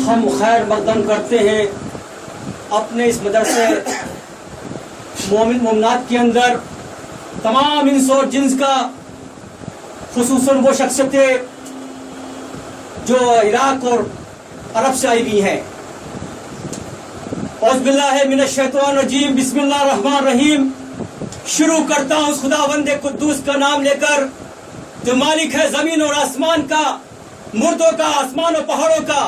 ہم خیر مقدم کرتے ہیں اپنے اس مدرسے مومن مومنات کے اندر تمام انس اور جنس کا، خصوصاً وہ شخصیتیں جو عراق اور عرب سے آئی ہوئی ہیں۔ اعوذ باللہ من الشیطان الرجیم، بسم اللہ الرحمن الرحیم۔ شروع کرتا ہوں اس خداوند قدوس کا نام لے کر جو مالک ہے زمین اور آسمان کا، مردوں کا، آسمان و پہاڑوں کا۔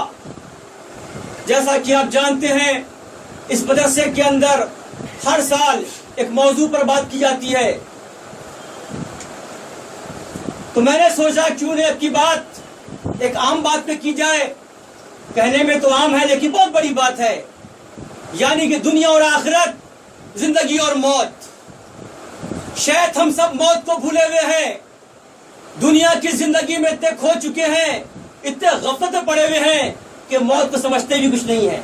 جیسا کہ آپ جانتے ہیں اس مدرسے کے اندر ہر سال ایک موضوع پر بات کی جاتی ہے، تو میں نے سوچا کیوں نہ اب کی بات ایک عام بات پہ کی جائے۔ کہنے میں تو عام ہے لیکن بہت بڑی بات ہے، یعنی کہ دنیا اور آخرت، زندگی اور موت۔ شاید ہم سب موت کو بھولے ہوئے ہیں، دنیا کی زندگی میں اتنے کھو چکے ہیں، اتنے غفلت میں پڑے ہوئے ہیں کہ موت کو سمجھتے بھی کچھ نہیں ہے۔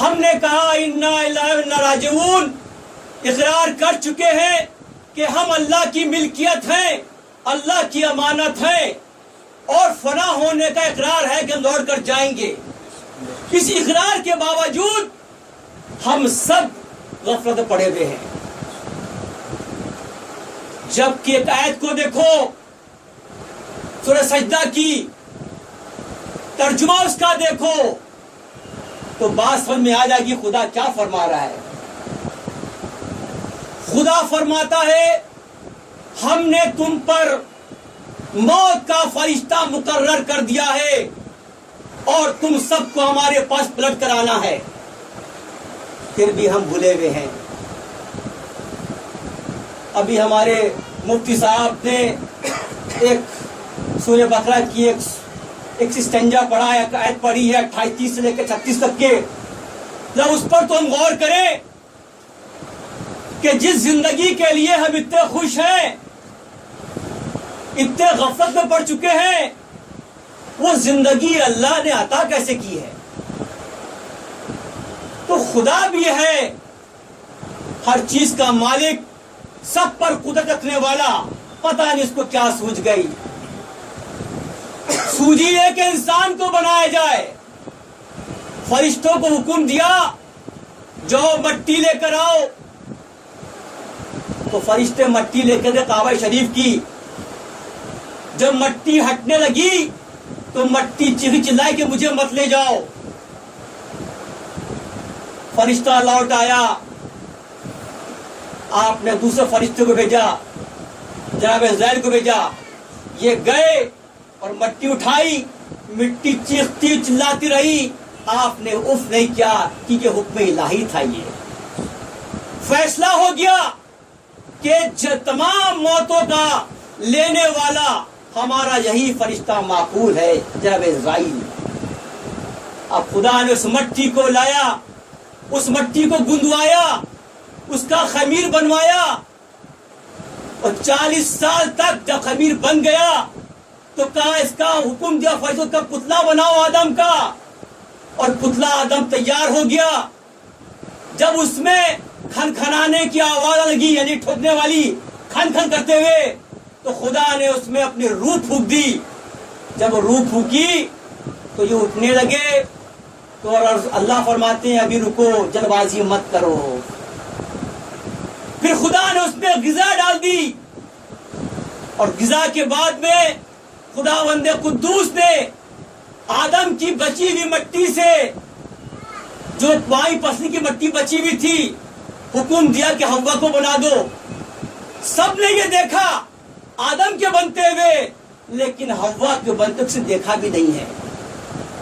ہم نے کہا انا الیہ راجعون، اقرار کر چکے ہیں کہ ہم اللہ کی ملکیت ہیں، اللہ کی امانت ہیں، اور فنا ہونے کا اقرار ہے کہ ہم لوٹ کر جائیں گے۔ اس اقرار کے باوجود ہم سب غفلت میں پڑے ہوئے ہیں۔ جبکہ ایک آیت کو دیکھو، سورہ سجدہ کی ترجمہ اس کا دیکھو تو بات سمجھ میں آ جائے گی خدا کیا فرما رہا ہے۔ خدا فرماتا ہے ہم نے تم پر موت کا فرشتہ مقرر کر دیا ہے اور تم سب کو ہمارے پاس پلٹ کر آنا ہے، پھر بھی ہم بھولے ہوئے ہیں۔ ابھی ہمارے مفتی صاحب نے ایک سورہ بقرہ کی ایک استنجا پڑھا ہے، ایک آیت پڑھی ہے 28 سے لے کے 36 تک کے۔ جب اس پر تو ہم غور کریں کہ جس زندگی کے لیے ہم اتنے خوش ہیں، اتنے غفلت میں پڑ چکے ہیں، وہ زندگی اللہ نے عطا کیسے کی ہے؟ تو خدا بھی ہے ہر چیز کا مالک، سب پر قدرت رکھنے والا، پتہ نہیں اس کو کیا سوجھ گئی۔ سوجی ہے کہ انسان کو بنایا جائے، فرشتوں کو حکم دیا جو مٹی لے کر آؤ، تو فرشتے مٹی لے کر کعبہ شریف کی۔ جب مٹی ہٹنے لگی تو مٹی چیخی چلائی کہ مجھے مت لے جاؤ۔ فرشتہ لوٹ آیا، آپ نے دوسرے فرشتے کو بھیجا، جناب عزرائیل کو بھیجا، یہ گئے اور مٹی اٹھائی، مٹی چیختی چلاتی رہی، آپ نے اف نہیں کیا کیونکہ حکم الہی تھا۔ یہ فیصلہ ہو گیا کہ تمام موتوں کا لینے والا ہمارا یہی فرشتہ معقول ہے، جناب عزرائیل۔ اب خدا نے اس مٹی کو لایا، اس مٹی کو گندوایا، اس کا خمیر بنوایا، اور 40 سال تک جب خمیر بن گیا تو کہا اس کا حکم دیا فرشتوں کا پتلا بناؤ آدم کا، اور پتلا آدم تیار ہو گیا۔ جب اس میں کھن کھنانے کی آواز لگی، یعنی ٹھوکنے والی، کھن کھن کرتے ہوئے، تو خدا نے اس میں اپنی روح پھونک دی۔ جب روح پھونکی تو یہ اٹھنے لگے، تو اللہ فرماتے ہیں ابھی رکو، جلد بازی مت کرو۔ پھر خدا نے اس میں غذا ڈال دی، اور غذا کے بعد میں خداوند قدوس نے آدم کی بچی ہوئی مٹی سے، جو بائیں پسلی کی مٹی بچی ہوئی تھی، حکم دیا کہ حوا کو بنا دو۔ سب نے یہ دیکھا آدم کے بنتے ہوئے، لیکن حوا کے بنتے سے دیکھا بھی نہیں ہے،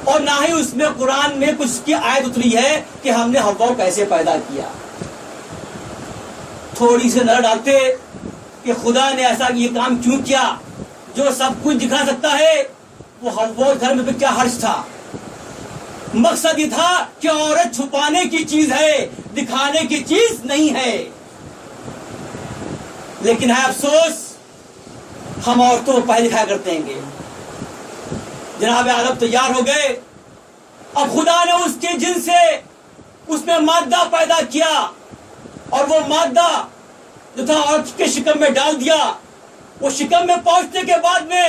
اور نہ ہی اس میں قرآن میں کچھ کی آیت اتری ہے کہ ہم نے حوا کو کیسے پیدا کیا۔ تھوڑی سی نظر ڈالتے کہ خدا نے ایسا یہ کام کیوں کیا، جو سب کچھ دکھا سکتا ہے، وہ حوا گھر میں کیا حرج تھا؟ مقصد یہ تھا کہ عورت چھپانے کی چیز ہے، دکھانے کی چیز نہیں ہے۔ لیکن ہے افسوس، ہم عورتوں کو پہلے دکھایا کرتے ہیں۔ جناب عالم تیار ہو گئے، اب خدا نے اس کے جن سے اس میں مادہ پیدا کیا، اور وہ مادہ جو تھا عورت کے شکم میں ڈال دیا۔ وہ شکم میں پہنچنے کے بعد میں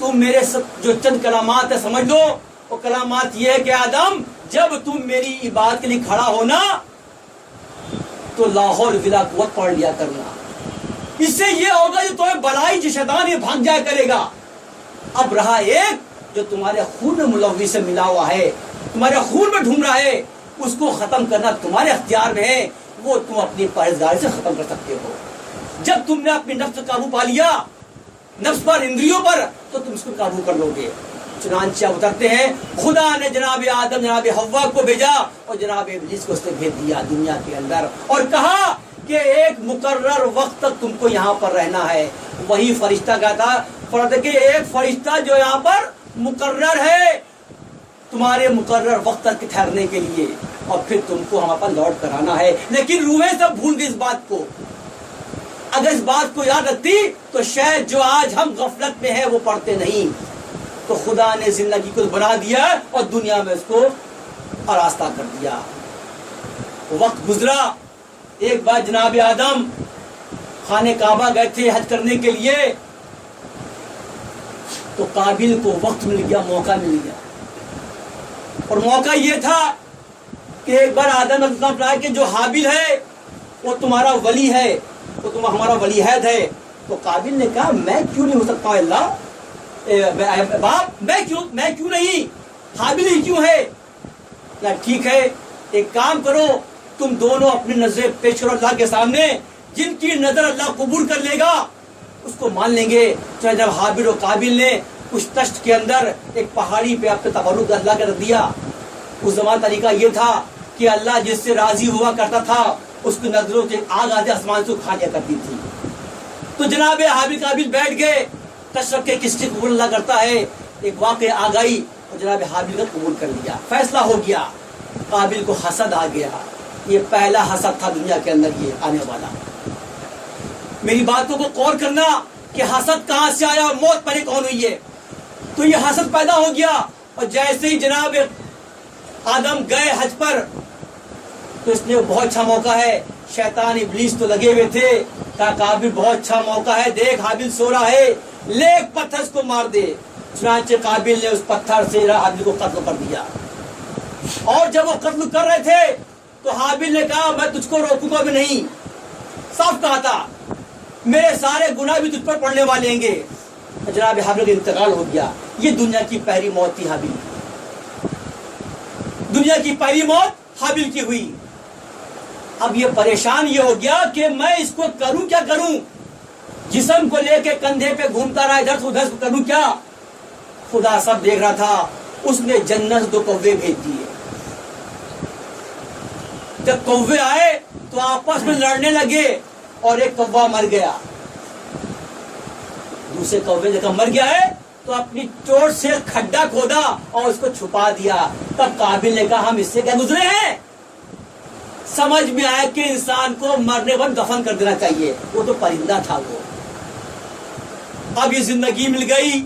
تم میرے جو چند کلامات ہے سمجھ لو. وہ کلامات یہ ہے کہ آدم جب تم میری عبادت کے لیے کھڑا ہونا تو لاہور ولا قوت پڑھ لیا کرنا. اس سے یہ ہوگا جو تمہیں بلائی جو شیطان یہ بھاگ جایا کرے گا. اب رہا ایک جو تمہارے خون میں ملوث سے ملا ہوا ہے, تمہارے خون میں ڈھونڈ رہا ہے, اس کو ختم کرنا تمہارے اختیار میں ہے. وہ تم اپنی پرہیزگاری سے ختم کر سکتے ہو. جب تم نے اپنی نفس پر قابو پا لیا, نفس پر, اندریوں پر, تو تم اس کو قابو کر لو گے. چنانچہ اترتے ہیں خدا نے جناب آدم جناب حوا کو بھیجا اور جناب ابلیس کو اس نے بھیج دیا دنیا کے اندر اور کہا کہ ایک مقرر وقت تک تم کو یہاں پر رہنا ہے. وہی فرشتہ کا تھا کہ ایک فرشتہ جو یہاں پر مقرر ہے تمہارے مقرر وقت تک ٹھہرنے کے لیے, اور پھر تم کو ہم پر لوٹ کر آنا ہے. لیکن روحیں سب بھول گئی اس بات کو. اگر اس بات کو یاد رکھتی تو شاید جو آج ہم غفلت میں ہیں وہ پڑھتے نہیں. تو خدا نے زندگی کو بنا دیا اور دنیا میں اس کو آراستہ کر دیا. وقت گزرا. ایک بار جناب آدم خانے کعبہ گئے تھے حج کرنے کے لیے, تو قابل کو وقت مل گیا, موقع مل گیا. اور موقع یہ تھا کہ ایک بار آدم نے کہا کہ جو حابل ہے وہ تمہارا ولی ہے, وہ تم ہمارا ولی عہد ہے. تو قابل نے کہا میں کیوں نہیں ہو سکتا اللہ باپ, میں کیوں نہیں, حابل ہی کیوں ہے. ٹھیک ہے ایک کام کرو, تم دونوں اپنی نظریں پیش کرو اللہ کے سامنے, جن کی نظر اللہ قبول کر لے گا اس کو مان لیں گے. جب حابل و قابل نے کچھ تشت کے اندر ایک پہاڑی پہ اپنے تبرک اللہ کا رکھ دیا. اس زمانہ طریقہ یہ تھا کہ اللہ جس سے راضی ہوا کرتا تھا اس کی نظروں سے آگ آدھے آسمان سے کھا لیا کرتی تھی. تو جناب حابل قابل بیٹھ گئے, تشت رکھ کے کس کی قبول اللہ کرتا ہے. ایک واقعہ آ گئی اور جناب حابل کا قبول کر لیا, فیصلہ ہو گیا. قابل کو حسد آ گیا. یہ پہلا حسد تھا دنیا کے اندر یہ آنے والا. میری باتوں کو غور کرنا کہ حسد کہاں سے آیا اور موت پہلے کون ہوئی ہے. تو یہ حسد پیدا ہو گیا. اور جیسے ہی جناب آدم گئے حج پر تو اس نے بہت اچھا موقع ہے, شیطان ابلیس تو لگے ہوئے تھے, کہا قابل بہت اچھا موقع ہے, دیکھ حابل سو رہا ہے, لے ایک پتھر اس کو مار دے. چنانچہ قابل نے اس پتھر سے حابل کو قتل کر دیا. اور جب وہ قتل کر رہے تھے تو حابل نے کہا میں تجھ کو روکوں گا بھی نہیں. صاف کہا تھا میرے سارے گناہ بھی تجھ پر پڑنے والے ہیں گے. جناب حابل کا انتقال ہو گیا. یہ دنیا کی پہلی موت تھی حابل, دنیا کی پہلی موت حابل کی ہوئی. اب یہ پریشان یہ ہو گیا کہ میں اس کو کروں کیا کروں, جسم کو لے کے کندھے پہ گھومتا رہا ادھر سے ادھر سے, کروں کیا. خدا سب دیکھ رہا تھا. اس نے جنت سے 2 کوے بھیج دیے. جب کوے آئے تو آپس میں لڑنے لگے اور ایک کوا مر گیا. دوسرے کوے نے کہا مر گیا ہے تو اپنی چوٹ سے کھڈا کھودا اور اس کو چھپا دیا. تب قابل نے کہا ہم اس سے کیا گزرے ہیں. سمجھ میں آیا کہ انسان کو مرنے پر دفن کر دینا چاہیے, وہ تو پرندہ تھا وہ. اب یہ زندگی مل گئی,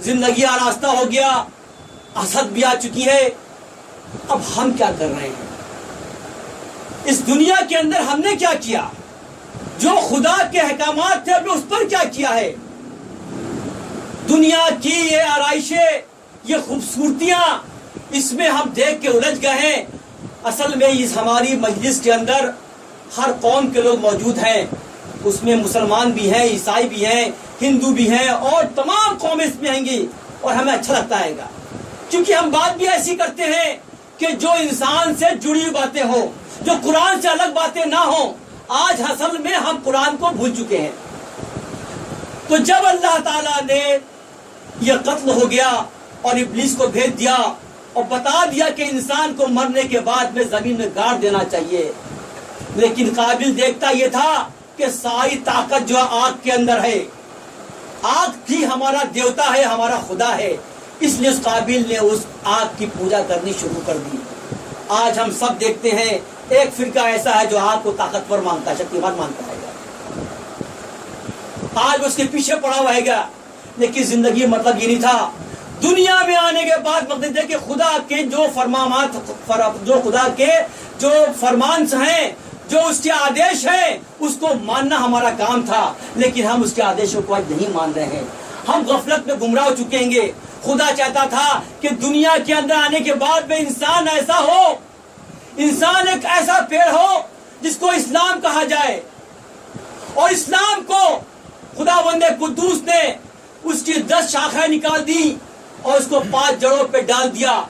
زندگی آراستہ ہو گیا, حسد بھی آ چکی ہے. اب ہم کیا کر رہے ہیں اس دنیا کے اندر؟ ہم نے کیا کیا؟ جو خدا کے احکامات تھے ہم نے اس پر کیا کیا ہے؟ دنیا کی یہ آرائشیں, یہ خوبصورتیاں, اس میں ہم دیکھ کے الجھ گئے ہیں. اصل میں اس ہماری مجلس کے اندر ہر قوم کے لوگ موجود ہیں. اس میں مسلمان بھی ہیں, عیسائی بھی ہیں, ہندو بھی ہیں, اور تمام قومیں اس میں آئیں گی. اور ہمیں اچھا لگتا ہے گا کیونکہ ہم بات بھی ایسی کرتے ہیں کہ جو انسان سے جڑی ہوئی باتیں ہوں, جو قرآن سے الگ باتیں نہ ہوں. آج اصل میں ہم قرآن کو بھول چکے ہیں. تو جب اللہ تعالیٰ نے یہ قتل ہو گیا اور ابلیس کو بھیج دیا اور بتا دیا کہ انسان کو مرنے کے بعد میں زمین میں گاڑ دینا چاہیے, لیکن قابل دیکھتا یہ تھا کہ ساری طاقت جو آگ کے اندر ہے, آگ بھی ہمارا دیوتا ہے, ہمارا خدا ہے. اس لیے اس قابل نے اس آگ کی پوجا کرنی شروع کر دی. آج ہم سب دیکھتے ہیں ایک فرقہ ایسا ہے جو آگ کو طاقتور مانتا ہے, شکتیمان مانتا ہے. آج اس کے پیچھے پڑا ہوا ہے گا, لیکن زندگی مطلب یہ نہیں تھا. دنیا میں آنے کے بعد مقصد ہے کہ خدا کے جو فرمانات, جو خدا کے جو فرمان ہیں, جو اس کے آدیش ہیں, اس کو ماننا ہمارا کام تھا. لیکن ہم اس کے آدیشوں کو آج نہیں مان رہے ہیں. ہم غفلت میں گمراہ ہو چکے ہیں. خدا چاہتا تھا کہ دنیا کے اندر آنے کے بعد میں انسان ایسا ہو, انسان ایک ایسا پیڑ ہو جس کو اسلام کہا جائے, اور اسلام کو خدا بند قدوس نے اس کی 10 شاخیں نکال دی اور اس کو 5 جڑوں پہ ڈال دیا.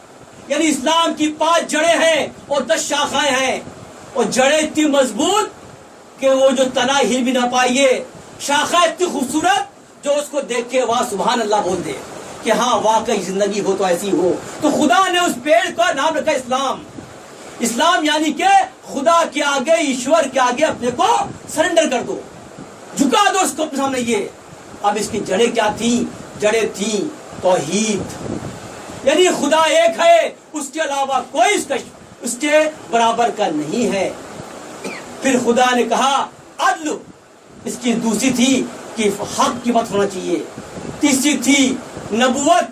یعنی اسلام کی 5 جڑیں ہیں اور 10 شاخیں ہیں, اور جڑیں اتنی مضبوط کہ وہ جو تنا ہل بھی نہ پائیے, شاخیں اتنی خوبصورت جو اس کو دیکھ کے واہ سبحان اللہ بول دے کہ ہاں واقعی زندگی ہو تو ایسی ہو. تو خدا نے اس پیڑ کا نام رکھا اسلام. اسلام یعنی کہ خدا کے آگے, ایشور کے آگے اپنے کو سرنڈر کر دو, جھکا دو اس کو اپنے سامنے. یہ اب اس کی جڑیں کیا تھیں؟ جڑیں تھیں توحید, یعنی خدا ایک ہے, اس کے علاوہ کوئی اس کے برابر کا نہیں ہے. پھر خدا نے کہا عدل, اس کی دوسری تھی کہ حق کی بات ہونا چاہیے. تیسری تھی نبوت,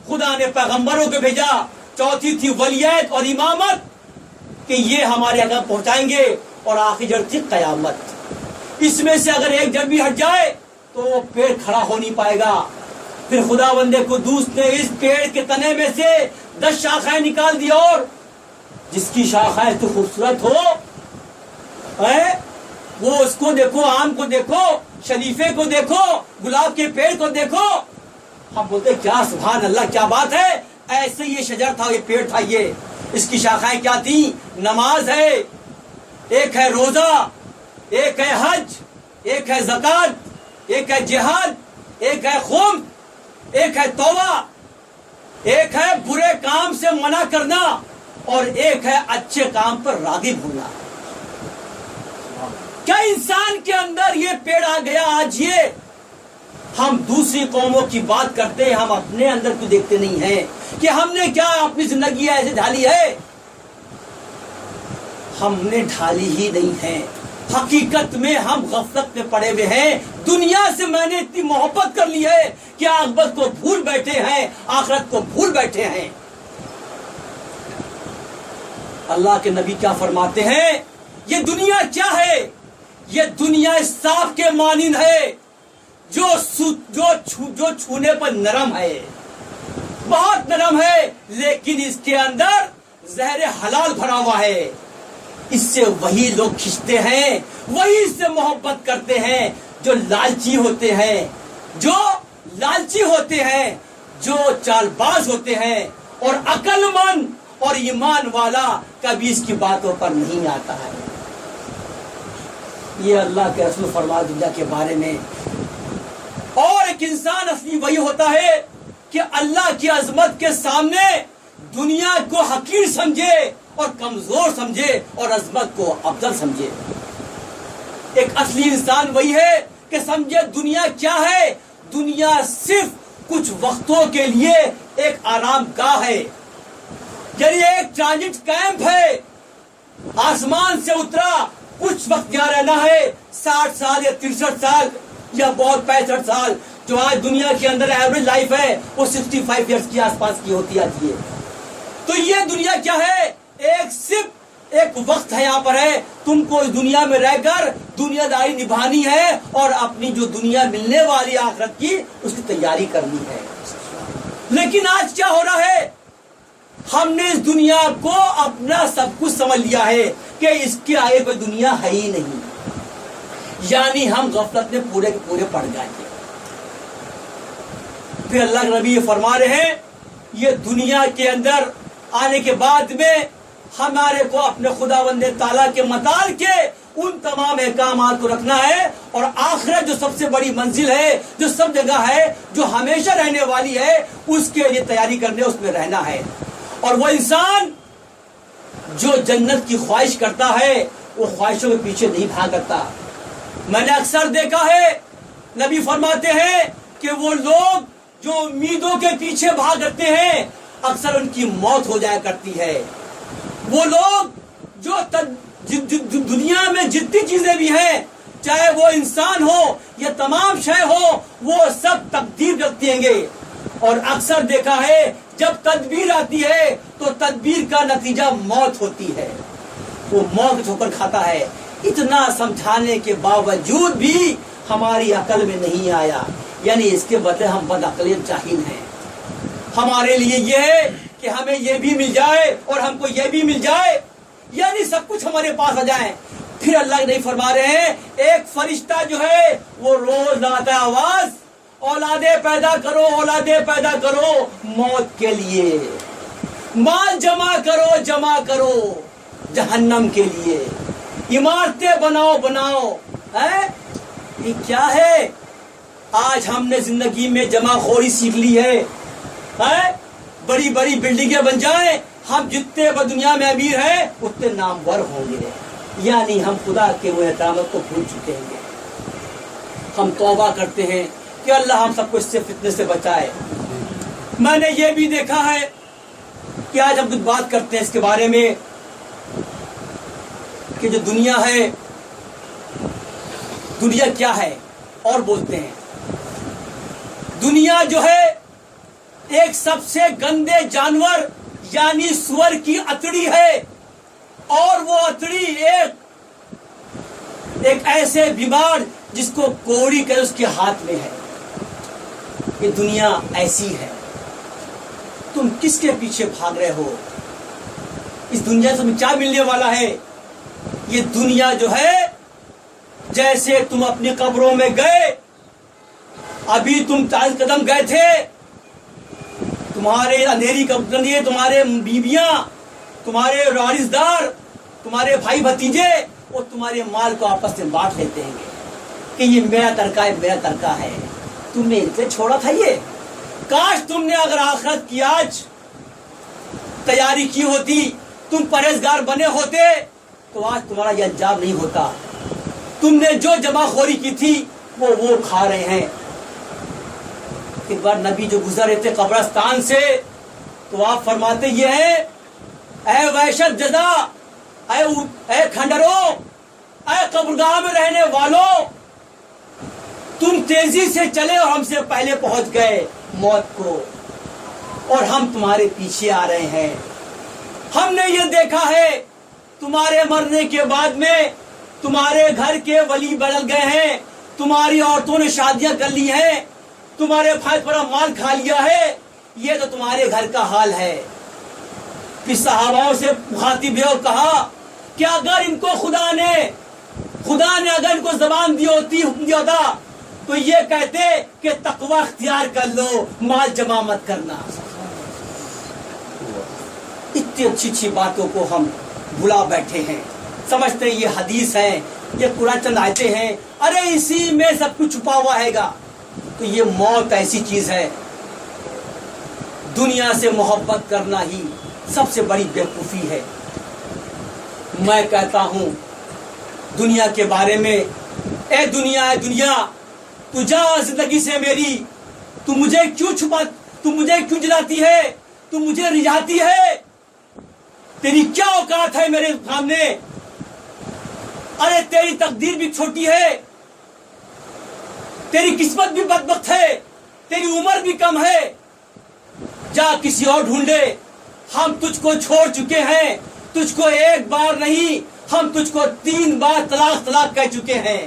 خدا نے پیغمبروں کو بھیجا. چوتھی تھی ولیت اور امامت کہ یہ ہمارے آگے پہنچائیں گے. اور آخری جڑ تھی قیامت. اس میں سے اگر ایک جڑ بھی ہٹ جائے تو وہ پیڑ کھڑا ہو نہیں پائے گا. پھر خدا بندے قدوس نے اس پیڑ کے تنے میں سے 10 شاخیں نکال دی, اور جس کی شاخیں تو خوبصورت ہو وہ اس کو دیکھو, آم کو دیکھو, شریفے کو دیکھو, گلاب کے پیڑ کو دیکھو. ہم بولتے کیا سبحان اللہ, کیا بات ہے. ایسے یہ شجر تھا, یہ پیڑ تھا. یہ اس کی شاخیں کیا تھیں؟ نماز ہے, ایک ہے روزہ, ایک ہے حج, ایک ہے زکات, ایک ہے جہاد, ایک ہے خون, ایک ہے توبہ, ایک ہے برے کام سے منع کرنا, اور ایک ہے اچھے کام پر راغب ہونا. کیا انسان کے اندر یہ پیڑ آ گیا؟ آج یہ ہم دوسری قوموں کی بات کرتے ہیں, ہم اپنے اندر کو دیکھتے نہیں ہیں کہ ہم نے کیا اپنی زندگی ایسے ڈھالی ہے. ہم نے ڈھالی ہی نہیں ہے. حقیقت میں ہم غفلت میں پڑے ہوئے ہیں. دنیا سے میں نے اتنی محبت کر لی ہے کہ عاقبت کو بھول بیٹھے ہیں, آخرت کو بھول بیٹھے ہیں. اللہ کے نبی کیا فرماتے ہیں؟ یہ دنیا کیا ہے؟ یہ دنیا صاف کے مانند ہے جو چھونے پر نرم ہے, بہت نرم ہے, لیکن اس کے اندر زہر حلال بھرا ہوا ہے. اس سے وہی لوگ کھنچتے ہیں, وہی سے محبت کرتے ہیں جو لالچی ہوتے ہیں, جو لالچی ہوتے ہیں, جو چال باز ہوتے ہیں. اور عقل مند اور ایمان والا کبھی اس کی باتوں پر نہیں آتا ہے. یہ اللہ کے رسول فرما دنیا کے بارے میں. اور ایک انسان اصلی وہی ہوتا ہے کہ اللہ کی عظمت کے سامنے دنیا کو حقیر سمجھے اور کمزور سمجھے اور عظمت کو افضل سمجھے. ایک اصلی انسان وہی ہے کہ سمجھے دنیا کیا ہے. دنیا صرف کچھ وقتوں کے لیے ایک آرام گاہ ہے, یعنی ایک ٹرانزٹ کیمپ ہے. آسمان سے اترا, کچھ وقت یہاں رہنا ہے, 60 سال یا 63 سال یا بہت 65 سال. جو آج دنیا کے اندر ایوریج لائف ہے وہ 65 ایئرس کی آس پاس کی ہوتی آتی ہے. تو یہ دنیا کیا ہے؟ صرف ایک وقت ہے, یہاں پر ہے. تم کو اس دنیا میں رہ کر دنیا داری نبھانی ہے اور اپنی جو دنیا ملنے والی آخرت کی اس کی تیاری کرنی ہے. لیکن آج کیا ہو رہا ہے؟ ہم نے اس دنیا کو اپنا سب کچھ سمجھ لیا ہے کہ اس کے آگے کوئی دنیا ہے ہی نہیں. یعنی ہم غفلت میں پورے کے پورے پڑ جائیں گے. پھر اللہ کے نبی یہ فرما رہے ہیں یہ دنیا کے اندر آنے کے بعد میں ہمارے کو اپنے خداوند تعالیٰ کے مطال کے ان تمام احکامات کو رکھنا ہے, اور آخرت جو سب سے بڑی منزل ہے, جو سب جگہ ہے, جو ہمیشہ رہنے والی ہے, اس کے لیے تیاری کرنے, اس میں رہنا ہے. اور وہ انسان جو جنت کی خواہش کرتا ہے وہ خواہشوں کے پیچھے نہیں بھاگتا. میں نے اکثر دیکھا ہے نبی فرماتے ہیں کہ وہ لوگ جو امیدوں کے پیچھے بھاگتے ہیں اکثر ان کی موت ہو جایا کرتی ہے. وہ لوگ جو دنیا میں جتنی چیزیں بھی ہیں, چاہے وہ انسان ہو یا تمام شے ہو, وہ سب تقدیر رکھتے ہیں گے. اور اکثر دیکھا ہے جب تدبیر آتی ہے تو تدبیر کا نتیجہ موت ہوتی ہے, وہ موت ٹھوکر کھاتا ہے. اتنا سمجھانے کے باوجود بھی ہماری عقل میں نہیں آیا, یعنی اس کے بدلے ہم بدعقل جاہل ہیں. ہمارے لیے یہ ہے کہ ہمیں یہ بھی مل جائے اور ہم کو یہ بھی مل جائے، یعنی سب کچھ ہمارے پاس آ جائے. پھر اللہ نہیں فرما رہے ہیں ایک فرشتہ جو ہے وہ روز لاتا ہے آواز، اولادیں پیدا کرو، اولادیں پیدا کرو موت کے لیے، مال جمع کرو جہنم کے لیے، عمارتیں بناؤ. یہ کیا ہے؟ آج ہم نے زندگی میں جمع خوری سیکھ لی ہے. بڑی بڑی بلڈنگیں بن جائیں، ہم جتنے دنیا میں امیر ہیں اتنے نامور ہوں گے، یعنی ہم خدا کے وہ احکامات کو بھول چکے ہیں. ہم توبہ کرتے ہیں کہ اللہ ہم سب کو اس سے فتنے سے بچائے. میں نے یہ بھی دیکھا ہے کہ آج ہم کچھ بات کرتے ہیں اس کے بارے میں کہ جو دنیا ہے، دنیا کیا ہے، اور بولتے ہیں دنیا جو ہے ایک سب سے گندے جانور یعنی سور کی اتڑی ہے، اور وہ اتڑی ایک ایسے بیمار جس کو کوڑی کر اس کے ہاتھ میں ہے. یہ دنیا ایسی ہے. تم کس کے پیچھے بھاگ رہے ہو؟ اس دنیا سے تمہیں کیا ملنے والا ہے؟ یہ دنیا جو ہے جیسے تم اپنی قبروں میں گئے، ابھی تم 40 قدم گئے تھے، تمہارے اندھیری قبریں، تمہارے بیویاں، تمہارے وارث دار، تمہارے بھائی بھتیجے اور تمہارے مال کو آپس میں بانٹ لیتے ہیں کہ یہ میرا ترکہ ہے، میرا ترکہ ہے. تم نے ان سے چھوڑا تھا. یہ کاش تم نے اگر آخرت کی آج تیاری کی ہوتی، تم پرہیزگار بنے ہوتے تو آج تمہارا یہ انجام نہیں ہوتا. تم نے جو جمع خوری کی تھی وہ کھا رہے ہیں. ایک بار نبی جو گزر رہے تھے قبرستان سے تو آپ فرماتے یہ ہیں اے وحشت جزا، اے کھنڈروں، اے قبرگاہ میں رہنے والوں، تم تیزی سے چلے اور ہم سے پہلے پہنچ گئے موت کو، اور ہم تمہارے پیچھے آ رہے ہیں. ہم نے یہ دیکھا ہے تمہارے مرنے کے بعد میں تمہارے گھر کے ولی بدل گئے ہیں، تمہاری عورتوں نے شادیاں کر لی ہیں، تمہارے بھائی بڑا مال کھا لیا ہے. یہ تو تمہارے گھر کا حال ہے. پھر صحاباؤں سے مخاطب ہے اور کہا کہ اگر ان کو خدا نے اگر ان کو زبان دی ہوتی، حکم دیا ہوتا تو یہ کہتے کہ تقوی اختیار کر لو، مال جمع مت کرنا. اتنی اچھی باتوں کو ہم بھلا بیٹھے ہیں، سمجھتے ہیں یہ حدیث ہے، یہ قرآن چند آیتیں ہیں، ارے اسی میں سب کچھ چھپا ہوا ہے گا. تو یہ موت ایسی چیز ہے، دنیا سے محبت کرنا ہی سب سے بڑی بیوقوفی ہے. میں کہتا ہوں دنیا کے بارے میں، اے دنیا تو جا زندگی سے میری، تو مجھے کیوں جلاتی ہے، تو مجھے رجھاتی ہے، تیری کیا اوقات ہے میرے سامنے؟ ارے تیری تقدیر بھی چھوٹی ہے، تیری قسمت بھی بدبخت ہے، تیری عمر بھی کم ہے، جا کسی اور ڈھونڈے. ہم تجھ کو چھوڑ چکے ہیں، تجھ کو ایک بار نہیں، ہم تجھ کو 3 بار طلاق کہہ چکے ہیں.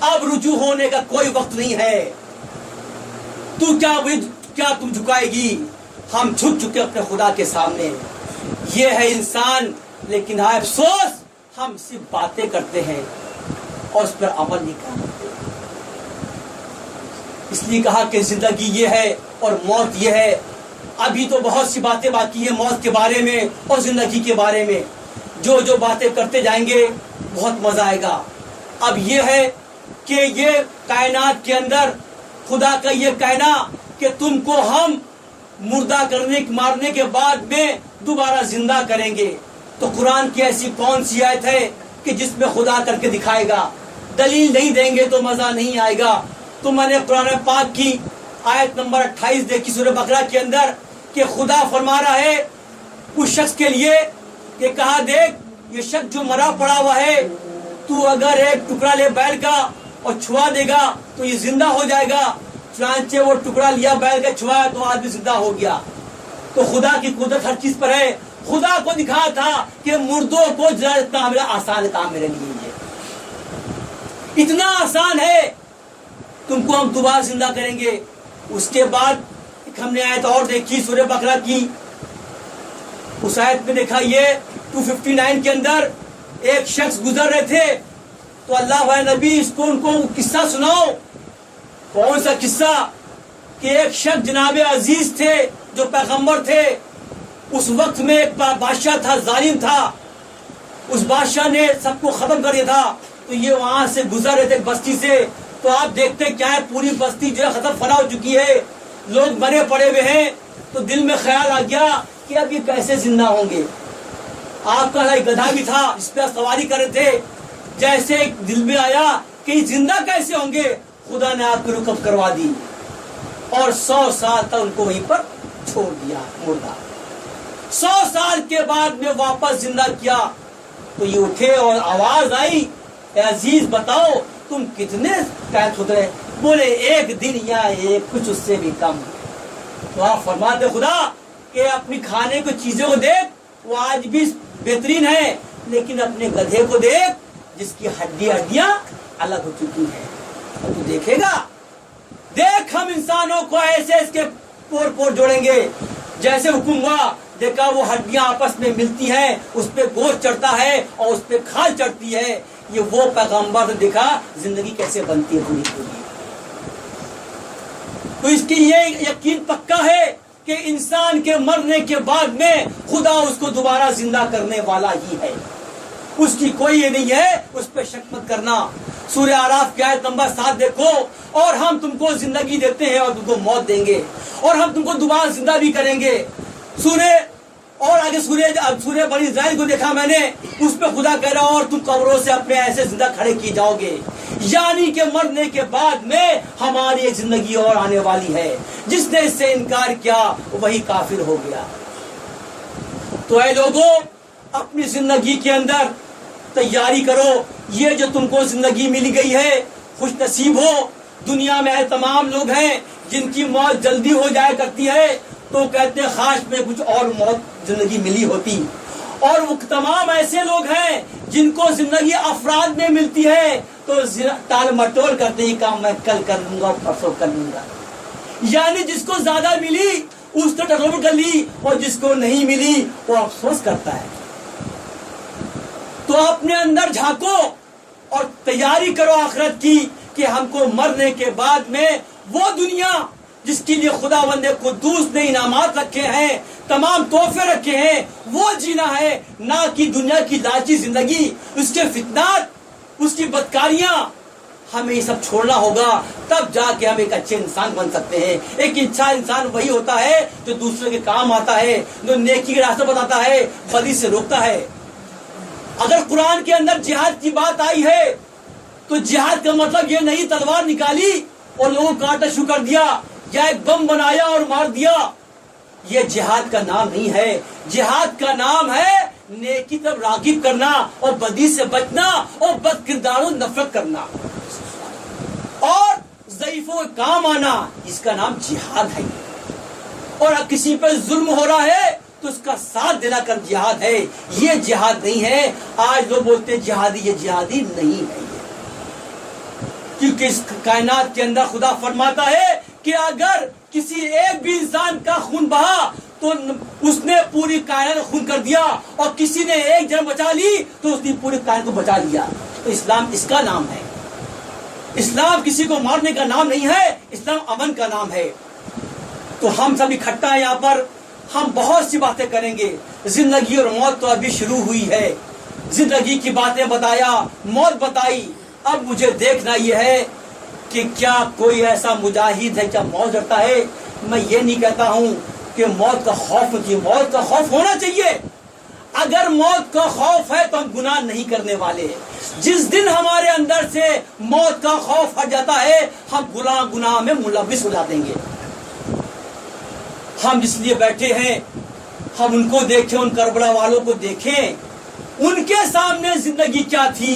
اب رجوع ہونے کا کوئی وقت نہیں ہے. تو کیا تم جھکائے گی؟ ہم جھک چکے اپنے خدا کے سامنے. یہ ہے انسان. لیکن ہائے افسوس، ہم صرف باتیں کرتے ہیں اور اس پر عمل نہیں کرتے. اس لیے کہا کہ زندگی یہ ہے اور موت یہ ہے. ابھی تو بہت سی باتیں باقی ہیں موت کے بارے میں اور زندگی کے بارے میں. جو باتیں کرتے جائیں گے بہت مزہ آئے گا. اب یہ ہے کہ یہ کائنات کے اندر خدا کا یہ کہنا کہ تم کو ہم مردہ مارنے کے بعد میں دوبارہ زندہ کریں گے، تو قرآن کی ایسی کون سی آیت ہے کہ جس میں خدا کر کے دکھائے گا؟ دلیل نہیں دیں گے تو مزہ نہیں آئے گا. تو میں نے قرآن پاک کی آیت نمبر 28 دیکھی سورہ بقرہ کے اندر کہ خدا فرما رہا ہے اس شخص کے لیے کہ کہا دیکھ یہ شخص جو مرا پڑا ہوا ہے، تو اگر ایک ٹکڑا لے بیل کا اور چھوا دے گا تو یہ زندہ ہو جائے گا. چنانچہ وہ ٹکڑا لیا بیل کا، چھوایا تو آدمی زندہ ہو گیا. تو خدا کی قدرت ہر چیز پر ہے. خدا کو دکھا تھا کہ مردوں کو اتنا آسان ہے کام میرے لیے، یہ اتنا آسان ہے تم کو ہم دوبارہ زندہ کریں گے. اس کے بعد ہم نے آیت اور دیکھی سورہ بقرہ کی. اس آیت میں دیکھا یہ 259 کے اندر ایک شخص گزر رہے تھے تو اللہ والے نبی اس کو ان کو قصہ سناؤ. کون سا قصہ؟ کہ ایک شخص جناب عزیز تھے جو پیغمبر تھے. اس وقت میں ایک بادشاہ تھا، ظالم تھا. اس بادشاہ نے سب کو ختم کر دیا تھا. تو یہ وہاں سے گزر رہے تھے بستی سے. تو آپ دیکھتے کیا ہے، پوری بستی جو ہے ختم فنا ہو چکی ہے، لوگ مرے پڑے ہوئے ہیں. تو دل میں خیال آ گیا کہ اب یہ کیسے زندہ ہوں گے. آپ کا ایک گدھا بھی تھا جس پہ سواری کر رہے تھے. جیسے دل میں آیا کہ یہ زندہ کیسے ہوں گے، خدا نے آپ کی رکب کروا دی اور 100 سال تک ان کو وہیں پر چھوڑ دیا مردہ. 100 سال کے بعد میں واپس زندہ کیا تو یہ اٹھے اور آواز آئی، اے عزیز بتاؤ تم کتنے ٹائم سوتے رہے؟ بولے 1 دن یا کچھ اس سے بھی کم. تو آپ فرماتے خدا کہ اپنی کھانے کو چیزوں کو دیکھ، وہ آج بھی بہترین ہے، لیکن اپنے گدھے کو دیکھ جس کی ہڈیاں الگ ہو چکی ہیں. اور تو دیکھے گا، دیکھ ہم انسانوں کو ایسے اس کے پور پور جوڑیں گے. جیسے حکم ہوا دیکھا وہ ہڈیاں آپس میں ملتی ہیں، اس پہ گوشت چڑھتا ہے اور اس پہ کھال چڑھتی ہے. یہ وہ پیغمبر نے دیکھا زندگی کیسے بنتی ہے پوری پوری. تو اس کی یہ یقین پکا ہے کہ انسان کے مرنے کے بعد میں خدا اس کو دوبارہ زندہ کرنے والا ہی ہے. اس کی کوئی یہ نہیں ہے، اس پہ شک مت کرنا. سورہ اعراف کی آیت نمبر 7 دیکھو، اور ہم تم کو زندگی دیتے ہیں اور تم کو موت دیں گے اور ہم تم کو دوبارہ زندہ بھی کریں گے. سورہ اور آگے سورہ بنی اسرائیل کو دیکھا میں نے، اس پہ خدا کہہ رہا اور تم قبروں سے اپنے ایسے زندہ کھڑے کیے جاؤ گے. یعنی کہ مرنے کے بعد میں ہماری ایک زندگی اور آنے والی ہے. جس نے اس سے انکار کیا وہی کافر ہو گیا. تو اے لوگوں، اپنی زندگی کے اندر تیاری کرو. یہ جو تم کو زندگی مل گئی ہے خوش نصیب ہو. دنیا میں تمام لوگ ہیں جن کی موت جلدی ہو جایا کرتی ہے تو کہتے ہیں خاص میں کچھ اور موت زندگی ملی ہوتی. اور وہ تمام ایسے لوگ ہیں جن کو زندگی افراد میں ملتی ہے تو ٹال مٹول کرتے ہی کام میں کل کر لوں گا پرسوں کر لوں گا. یعنی جس کو زیادہ ملی اس نے ٹٹول کر لی اور جس کو نہیں ملی وہ افسوس کرتا ہے. تو اپنے اندر جھانکو اور تیاری کرو آخرت کی کہ ہم کو مرنے کے بعد میں وہ دنیا جس کے لیے خداوند قدوس نے انعامات رکھے ہیں، تمام تحفے رکھے ہیں، وہ جینا ہے، نہ کہ دنیا کی لالچی زندگی، اس کے فتنات، اس کی بدکاریاں. ہمیں یہ سب چھوڑنا ہوگا، تب جا کے ہم ایک اچھے انسان بن سکتے ہیں. ایک اچھا انسان وہی ہوتا ہے جو دوسرے کے کام آتا ہے، جو نیکی کے راستے بتاتا ہے، بدی سے روکتا ہے. اگر قرآن کے اندر جہاد کی بات آئی ہے تو جہاد کا مطلب یہ نہیں تلوار نکالی اور لوگوں کو کاٹنا شروع کر دیا یا ایک بم بنایا اور مار دیا. یہ جہاد کا نام نہیں ہے. جہاد کا نام ہے نیکی طرف راغب کرنا اور بدی سے بچنا اور بد کرداروں نفرت کرنا اور ضعیفوں کے کام آنا. اس کا نام جہاد ہے. اور اگر کسی پہ ظلم ہو رہا ہے تو اس کا ساتھ دینا کر جہاد ہے. یہ جہاد نہیں ہے. آج لوگ بولتے ہیں جہادی، یہ جہادی نہیں ہے. کیونکہ اس کائنات کے اندر خدا فرماتا ہے کہ اگر کسی ایک بھی انسان کا خون بہا تو اس نے پوری کائنات خون کر دیا، اور کسی نے ایک جان بچا لی تو اس نے پوری کائنات کو بچا لیا. تو اسلام اس کا نام ہے. اسلام کسی کو مارنے کا نام نہیں ہے، اسلام امن کا نام ہے. تو ہم سب اکٹھا ہیں یہاں پر. ہم بہت سی باتیں کریں گے. زندگی اور موت تو ابھی شروع ہوئی ہے. زندگی کی باتیں بتایا، موت بتائی. اب مجھے دیکھنا یہ ہے کہ کیا کوئی ایسا مجاہد ہے کیا موت ڈرتا ہے. میں یہ نہیں کہتا ہوں کہ موت کا خوف نہیں. موت کا خوف ہونا چاہیے. اگر موت کا خوف ہے تو ہم گناہ نہیں کرنے والے. جس دن ہمارے اندر سے موت کا خوف ہٹ جاتا ہے ہم گناہ میں ملوث ہو جاتے ہیں. ہم جس لیے بیٹھے ہیں ہم ان کو دیکھیں، ان کربلا والوں کو دیکھیں. ان کے سامنے زندگی کیا تھی،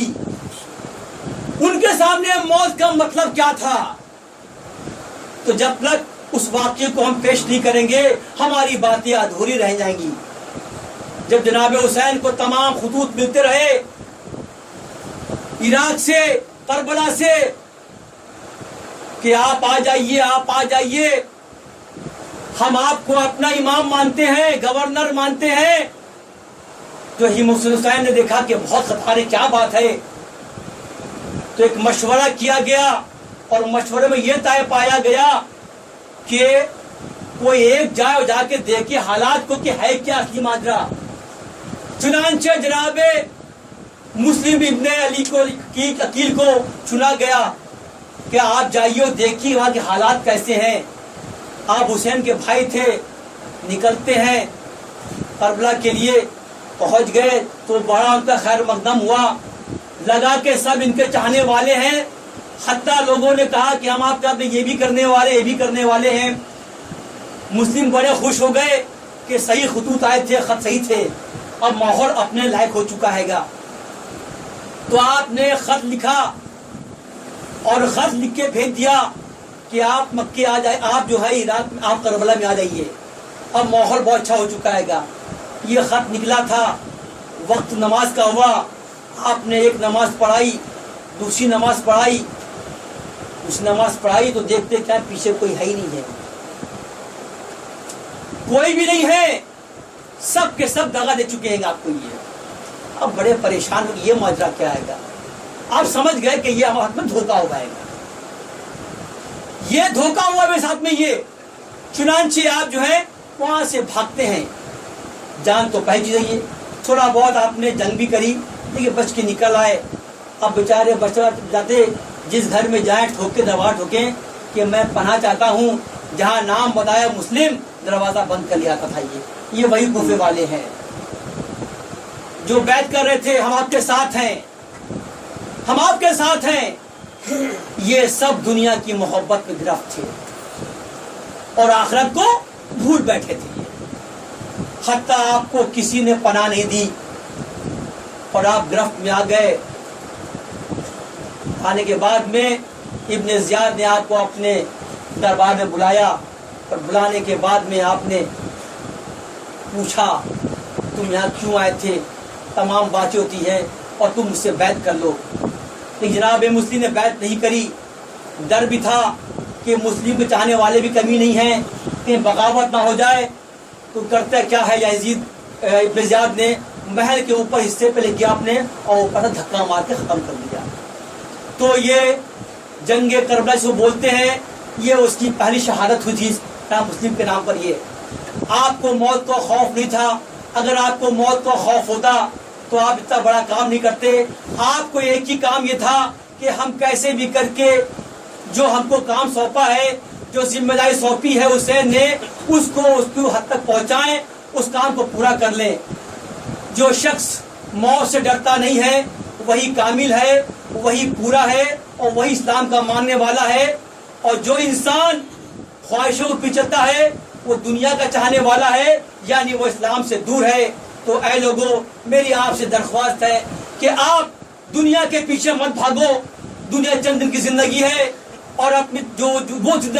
ان کے سامنے موت کا مطلب کیا تھا. تو جب تک اس واقعے کو ہم پیش نہیں کریں گے ہماری باتیں ادھوری رہ جائیں گی. جب جناب حسین کو تمام خطوط ملتے رہے عراق سے، کربلا سے، کہ آپ آ جائیے، آپ آ جائیے، ہم آپ کو اپنا امام مانتے ہیں، گورنر مانتے ہیں۔ تو حسین حسین نے دیکھا کہ بہت خطرہ ہے، کیا بات ہے، تو ایک مشورہ کیا گیا اور مشورے میں یہ طے پایا گیا کہ کوئی ایک جائے اور جا کے دیکھے حالات کو کہ ہے کیا اصلی ماجرا۔ چنانچہ جناب مسلم ابن علی کو عقیل کو چنا گیا کہ آپ جائیے اور دیکھیے وہاں کے حالات کیسے ہیں۔ آپ حسین کے بھائی تھے، نکلتے ہیں کربلا کے لیے، پہنچ گئے تو بڑا ان کا خیر مقدم ہوا، لگا کہ سب ان کے چاہنے والے ہیں، حتیٰ لوگوں نے کہا کہ ہم آپ کا یہ بھی کرنے والے، یہ بھی کرنے والے ہیں۔ مسلم بڑے خوش ہو گئے کہ صحیح خطوط آئے تھے، خط صحیح تھے، اب ماحول اپنے لائق ہو چکا ہے گا۔ تو آپ نے خط لکھا اور خط لکھ کے بھیج دیا کہ آپ مکے آ جائے، آپ جو ہے عراق میں، آپ کربلا میں آ جائیے، اب ماحول بہت اچھا ہو چکا ہے گا۔ یہ خط نکلا تھا، وقت نماز کا ہوا، آپ نے ایک نماز پڑھائی، دوسری نماز پڑھائی، اس نماز پڑھائی تو دیکھتے کیا پیچھے کوئی ہے ہی نہیں ہے، کوئی بھی نہیں ہے، سب کے سب دغا دے چکے ہیں آپ کو۔ یہ اب بڑے پریشان ہو، یہ ماجرا کیا ہے گا، آپ سمجھ گئے کہ یہ ہمارے ہاتھ میں دھوکہ ہو جائے گا، یہ دھوکہ ہوا میرے ساتھ میں یہ۔ چنانچہ آپ جو ہے وہاں سے بھاگتے ہیں، جان تو پہنچ جائیے، تھوڑا بہت آپ نے جنگ بھی کری لیکن بچ کے نکل آئے۔ اب بیچارے بچہ جاتے، جس گھر میں جائیں ٹھوکے دروازہ ٹھوکیں کہ میں پناہ چاہتا ہوں، جہاں نام بتایا مسلم، دروازہ بند کر لیا تھا۔ یہ وہی کوفے والے ہیں جو بیعت کر رہے تھے، ہم آپ کے ساتھ ہیں، ہم آپ کے ساتھ ہیں۔ یہ سب دنیا کی محبت میں گرفت تھے اور آخرت کو بھول بیٹھے تھے، حتیٰ آپ کو کسی نے پناہ نہیں دی اور آپ گرفت میں آ گئے۔ آنے کے بعد میں ابن زیاد نے آپ کو اپنے دربار میں بلایا اور بلانے کے بعد میں آپ نے پوچھا تم یہاں کیوں آئے تھے، تمام باتیں ہوتی ہیں اور تم مجھ سے بیعت کر لو، لیکن جناب مسلم نے بیعت نہیں کری۔ ڈر بھی تھا کہ مسلم کے چاہنے والے بھی کمی نہیں ہیں، کہ بغاوت نہ ہو جائے، تو کرتا کیا ہے یزید ابن زیاد نے محل کے اوپر حصے پہ لے گیا آپ نے اور اوپر سے دھکا مار کے ختم کر دیا۔ تو یہ جنگ کربلا جو بولتے ہیں، یہ اس کی پہلی شہادت ہوئی تھی مسلم کے نام پر۔ یہ آپ کو موت کا خوف نہیں تھا، اگر آپ کو موت کا خوف ہوتا تو آپ اتنا بڑا کام نہیں کرتے۔ آپ کو ایک ہی کام یہ تھا کہ ہم کیسے بھی کر کے جو ہم کو کام سونپا ہے، جو ذمہ داری سونپی ہے حسین نے، اس کو حد تک پہنچائیں، اس کام کو پورا کر لیں۔ جو شخص موت سے ڈرتا نہیں ہے وہی کامل ہے، وہی پورا ہے اور وہی اسلام کا ماننے والا ہے، اور جو انسان خواہشوں کو پیچھتا ہے وہ دنیا کا چاہنے والا ہے، یعنی وہ اسلام سے دور ہے۔ تو اے لوگوں، میری آپ سے درخواست ہے کہ آپ دنیا کے پیچھے مت بھاگو، دنیا چند دن کی زندگی ہے اور اپنی جو وہ زندگی